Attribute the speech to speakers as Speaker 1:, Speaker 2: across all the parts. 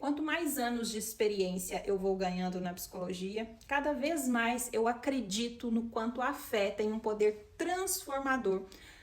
Speaker 1: Quanto mais anos de experiência eu vou ganhando na psicologia, cada vez mais eu acredito no quanto a fé tem um poder transformador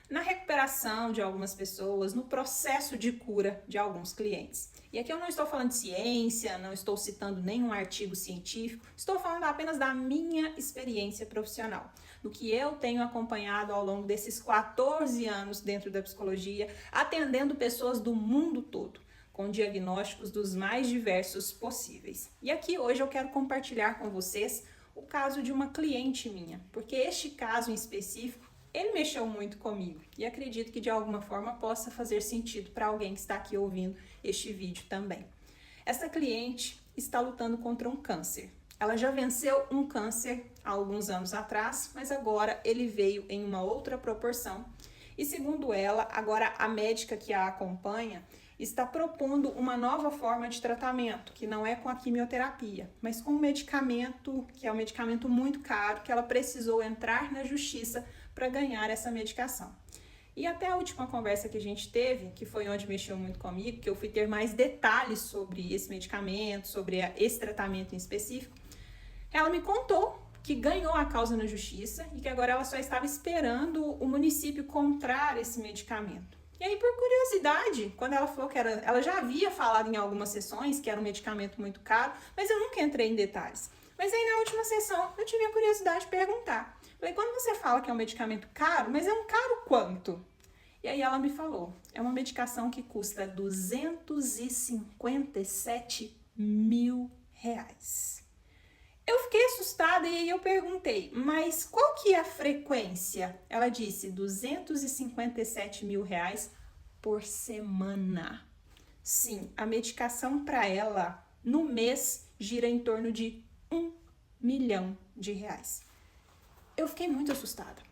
Speaker 1: na recuperação de algumas pessoas, no processo de cura de alguns clientes. E aqui eu não estou falando de ciência, não estou citando nenhum artigo científico, estou falando apenas da minha experiência profissional, do que eu tenho acompanhado ao longo desses 14 anos dentro da psicologia, atendendo pessoas do mundo todo, com diagnósticos dos mais diversos possíveis. E aqui hoje eu quero compartilhar com vocês o caso de uma cliente minha, porque este caso em específico, ele mexeu muito comigo e acredito que de alguma forma possa fazer sentido para alguém que está aqui ouvindo este vídeo também. Essa cliente está lutando contra um câncer. Ela já venceu um câncer há alguns anos atrás, mas agora ele veio em uma outra proporção. E segundo ela, agora a médica que a acompanha está propondo uma nova forma de tratamento, que não é com a quimioterapia, mas com um medicamento, que é um medicamento muito caro, que ela precisou entrar na justiça para ganhar essa medicação. E até a última conversa que a gente teve, que foi onde mexeu muito comigo, que eu fui ter mais detalhes sobre esse medicamento, sobre esse tratamento em específico, ela me contou que ganhou a causa na justiça e que agora ela só estava esperando o município comprar esse medicamento. E aí, por curiosidade, quando ela falou que ela já havia falado em algumas sessões que era um medicamento muito caro, mas eu nunca entrei em detalhes. Mas aí na última sessão eu tive a curiosidade de perguntar. Falei, quando você fala que é um medicamento caro, mas é um caro quanto? E aí ela me falou, é uma medicação que custa R$257 mil. Eu fiquei assustada e aí eu perguntei, mas qual que é a frequência? Ela disse, R$257 mil por semana. Sim, a medicação para ela, no mês, gira em torno de R$1 milhão. Eu fiquei muito assustada.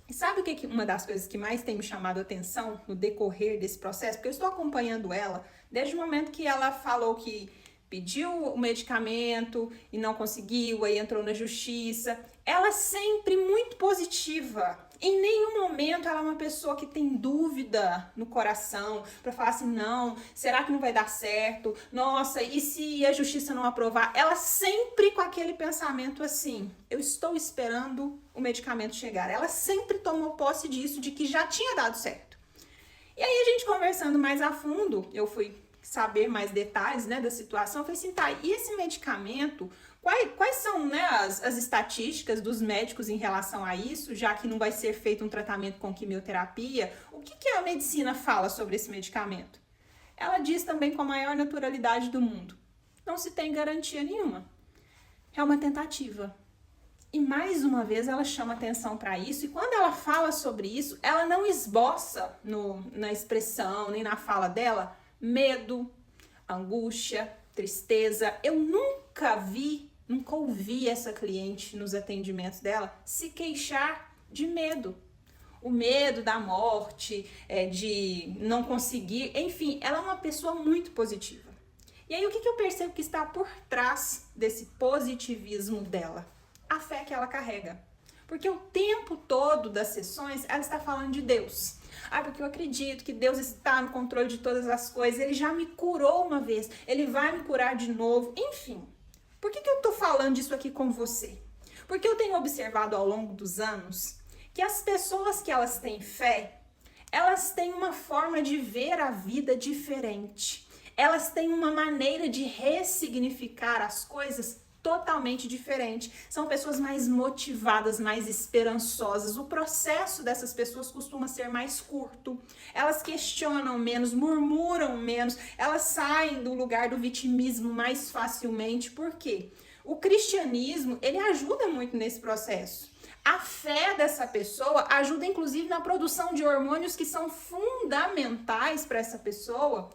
Speaker 1: E sabe o que uma das coisas que mais tem me chamado a atenção no decorrer desse processo? Porque eu estou acompanhando ela desde o momento que ela falou que pediu o medicamento e não conseguiu, aí entrou na justiça. Ela sempre muito positiva. Em nenhum momento ela é uma pessoa que tem dúvida no coração para falar assim, não, será que não vai dar certo? Nossa, e se a justiça não aprovar? Ela sempre com aquele pensamento assim, eu estou esperando o medicamento chegar. Ela sempre tomou posse disso, de que já tinha dado certo. E aí a gente conversando mais a fundo, eu fui saber mais detalhes, né, da situação, eu falei assim, tá, e esse medicamento, quais são, né, as estatísticas dos médicos em relação a isso, já que não vai ser feito um tratamento com quimioterapia, o que a medicina fala sobre esse medicamento? Ela diz também com a maior naturalidade do mundo, não se tem garantia nenhuma, é uma tentativa. E mais uma vez ela chama atenção para isso, e quando ela fala sobre isso, ela não esboça na expressão, nem na fala dela, medo, angústia, tristeza. Eu nunca ouvi essa cliente nos atendimentos dela se queixar de medo. O medo da morte, de não conseguir, enfim, ela é uma pessoa muito positiva. E aí o que eu percebo que está por trás desse positivismo dela? A fé que ela carrega. Porque o tempo todo das sessões ela está falando de Deus. Porque eu acredito que Deus está no controle de todas as coisas, Ele já me curou uma vez, Ele vai me curar de novo, enfim. Por que eu estou falando disso aqui com você? Porque eu tenho observado ao longo dos anos que as pessoas que elas têm fé, elas têm uma forma de ver a vida diferente. Elas têm uma maneira de ressignificar as coisas totalmente diferente. São pessoas mais motivadas, mais esperançosas. O processo dessas pessoas costuma ser mais curto. Elas questionam menos, murmuram menos, elas saem do lugar do vitimismo mais facilmente. Por quê? O cristianismo, ele ajuda muito nesse processo. A fé dessa pessoa ajuda inclusive na produção de hormônios que são fundamentais para essa pessoa,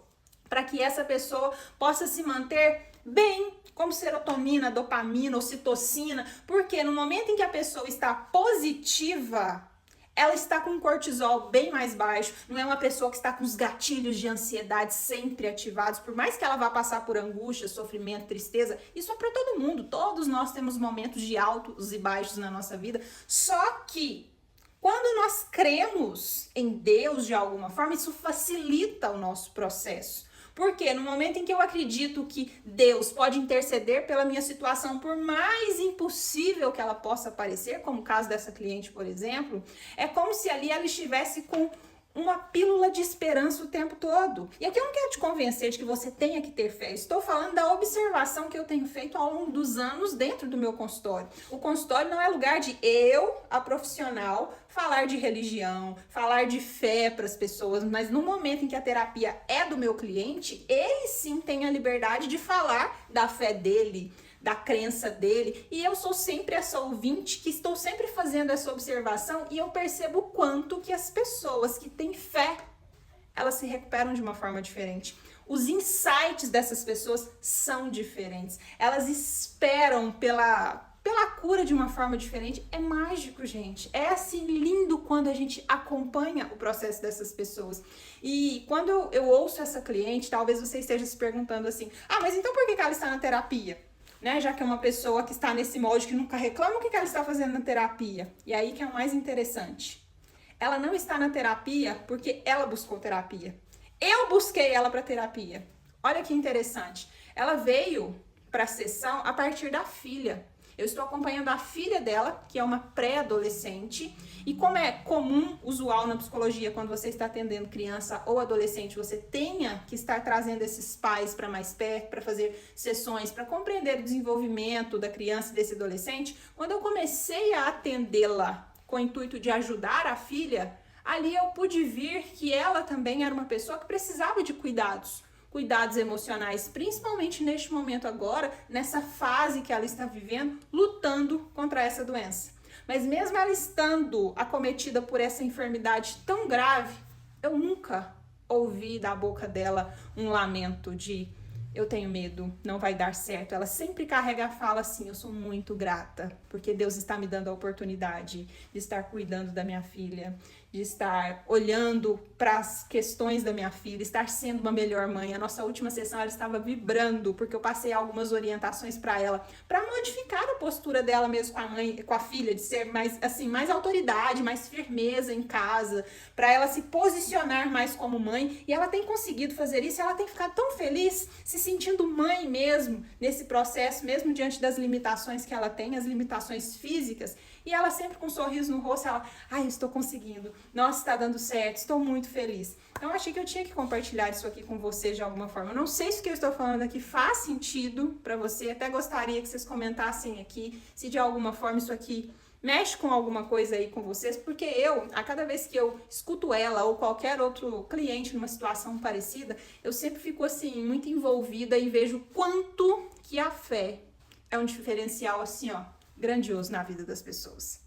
Speaker 1: para que essa pessoa possa se manter bem, como serotonina, dopamina, ocitocina, porque no momento em que a pessoa está positiva, ela está com um cortisol bem mais baixo, não é uma pessoa que está com os gatilhos de ansiedade sempre ativados, por mais que ela vá passar por angústia, sofrimento, tristeza, isso é para todo mundo, todos nós temos momentos de altos e baixos na nossa vida, só que quando nós cremos em Deus de alguma forma, isso facilita o nosso processo. Porque no momento em que eu acredito que Deus pode interceder pela minha situação, por mais impossível que ela possa parecer, como o caso dessa cliente, por exemplo, é como se ali ela estivesse com uma pílula de esperança o tempo todo. E aqui eu não quero te convencer de que você tenha que ter fé. Estou falando da observação que eu tenho feito ao longo dos anos dentro do meu consultório. O consultório não é lugar de eu, a profissional, falar de religião, falar de fé para as pessoas, mas no momento em que a terapia é do meu cliente, ele sim tem a liberdade de falar da fé dele, da crença dele, e eu sou sempre essa ouvinte que estou sempre fazendo essa observação e eu percebo o quanto que as pessoas que têm fé, elas se recuperam de uma forma diferente. Os insights dessas pessoas são diferentes. Elas esperam pela cura de uma forma diferente. É mágico, gente. É assim lindo quando a gente acompanha o processo dessas pessoas. E quando eu ouço essa cliente, talvez você esteja se perguntando assim: ah, mas então por que ela está na terapia? Né? Já que é uma pessoa que está nesse molde, que nunca reclama, o que ela está fazendo na terapia? E aí que é o mais interessante. Ela não está na terapia porque ela buscou terapia. Eu busquei ela para terapia. Olha que interessante. Ela veio para a sessão a partir da filha. Eu estou acompanhando a filha dela, que é uma pré-adolescente, e como é comum, usual na psicologia, quando você está atendendo criança ou adolescente, você tenha que estar trazendo esses pais para mais perto, para fazer sessões, para compreender o desenvolvimento da criança e desse adolescente. Quando eu comecei a atendê-la com o intuito de ajudar a filha, ali eu pude ver que ela também era uma pessoa que precisava de cuidados emocionais, principalmente neste momento agora, nessa fase que ela está vivendo, lutando contra essa doença. Mas mesmo ela estando acometida por essa enfermidade tão grave, eu nunca ouvi da boca dela um lamento de eu tenho medo, não vai dar certo. Ela sempre carrega a fala assim: eu sou muito grata, porque Deus está me dando a oportunidade de estar cuidando da minha filha, de estar olhando para as questões da minha filha, estar sendo uma melhor mãe. A nossa última sessão ela estava vibrando, porque eu passei algumas orientações para ela, para modificar a postura dela mesmo com a mãe, com a filha, de ser mais assim, mais autoridade, mais firmeza em casa, para ela se posicionar mais como mãe, e ela tem conseguido fazer isso, e ela tem ficado tão feliz, se sentindo mãe mesmo, nesse processo, mesmo diante das limitações que ela tem, as limitações físicas, e ela sempre com um sorriso no rosto, ela, ai, estou conseguindo, nossa, está dando certo, estou muito feliz. Então, achei que eu tinha que compartilhar isso aqui com vocês de alguma forma. Eu não sei se o que eu estou falando aqui faz sentido para você, até gostaria que vocês comentassem aqui, se de alguma forma isso aqui mexe com alguma coisa aí com vocês, porque eu, a cada vez que eu escuto ela ou qualquer outro cliente numa situação parecida, eu sempre fico assim, muito envolvida e vejo quanto que a fé é um diferencial assim, ó, grandioso na vida das pessoas.